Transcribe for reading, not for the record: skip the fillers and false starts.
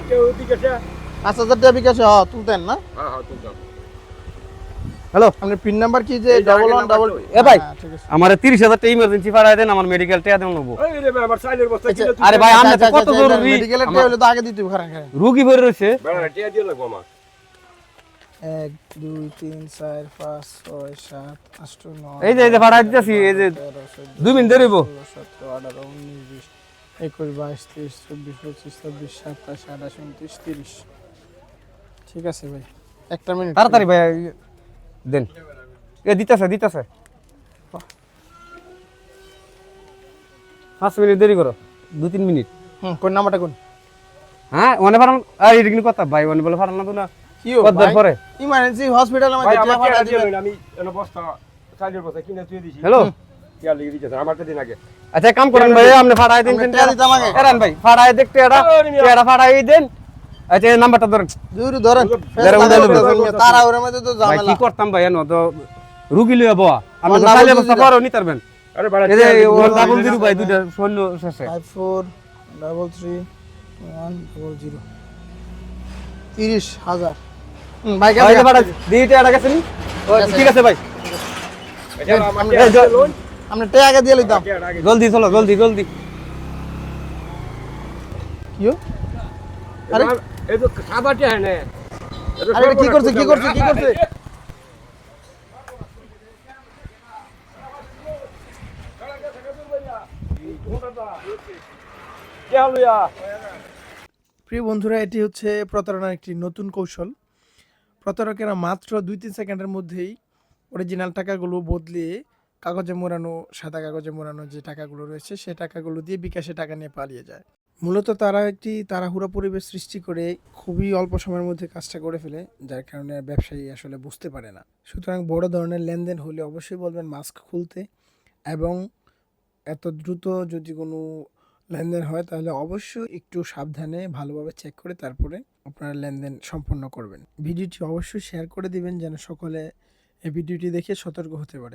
5,000 টাকা বিকাশে তুলতেন না? হ্যালো আপনার পিন নাম্বার কি যে 11 এ ভাই ঠিক আছে। আমার 30,000 টাকা ইমার্জেন্সি পাঠায় দেন, আমার মেডিকেল টাকা দেন নেবো। আচ্ছা, আরে ভাই আপনি তো কত আচ্ছা, জরুরি, মেডিকেলের টাকা হলে তো আগে দিতে হবে। খারাপ খারাপ। রোগী ভরে রয়েছে। 1 2 3 4 5 6 7 8 9 এই যে পাঠায় দিতেছি, এই যে 2 মিনিট ধরে হইব। 17 18 19 20 21 22 23 24 25 26 27 28 29 30। ঠিক আছে ভাই, একটা মিনিট তাড়াতাড়ি ভাই দেন। এ দিতেছে 5 মিনিট দেরি করো, 2-3 মিনিট। কোন নাম্বারটা কোন? হ্যাঁ ওনে পারান, আর এটা কিন্তু কথা ভাই, ওনে বলে পারান না তো না কি ও কতবার পরে। ইমার্জেন্সি হসপিটালে আমাকে টাকা পাঠা দিবেন। হ্যালো আচ্ছা কাম করেন ভাই, আপনি ফাড়াই দিন। আপনি টাকা দিতে আমাকে। এরান ভাই ফাড়াই দেখতে এটা ফাড়াই দেন। আচ্ছা এই নাম্বারটা ধরেন। দূর ধরেন। তারা ওর মধ্যে তো ভাই কি ঝামেলা। করতাম ভাই, এনো তো রুগী লইয়া বয়া, আপনি ওর তো ডাবল চাইলে জিরো বস্তা দিটা। পরও নিতে পারবেন। এই যে ওর ডাবল জিরো ভাই, দুইটা সৈন্য শেষে 54 33 100 30,000। ভাই ভাই কাছে ফাড়া দিতে এটা গেছেন। ঠিক আছে ভাই, আপনি টাকা দিয়ে লইতাম। জলদি চলো, জলদি জলদি। কিও আরে আরে এটা কি করছে? প্রিয় বন্ধুরা, এটি হচ্ছে প্রতারণার একটি নতুন কৌশল। প্রতারকেরা মাত্র 2-3 সেকেন্ডের মধ্যেই অরিজিনাল টাকাগুলো বদলিয়ে কাগজে মোড়ানো, সাদা কাগজে মোড়ানো যে টাকাগুলো রয়েছে সেই টাকাগুলো দিয়ে বিকাশে টাকা নিয়ে পালিয়ে যায়। মূলত তারা একটি তাড়াহুড়া পরিবেশ সৃষ্টি করে খুবই অল্প সময়ের মধ্যে কাজটা করে ফেলে, যার কারণে ব্যবসায়ী আসলে বুঝতে পারে না। সুতরাং বড় ধরনের লেনদেন হলে অবশ্যই বলবেন মাস্ক খুলতে, এবং এত দ্রুত যদি কোনো লেনদেন হয় তাহলে অবশ্যই একটু সাবধানে ভালোভাবে চেক করে তারপরে আপনারা লেনদেন সম্পন্ন করবেন। ভিডিওটি অবশ্যই শেয়ার করে দিবেন যেন সকলে এই ভিডিওটি দেখে সতর্ক হতে পারে।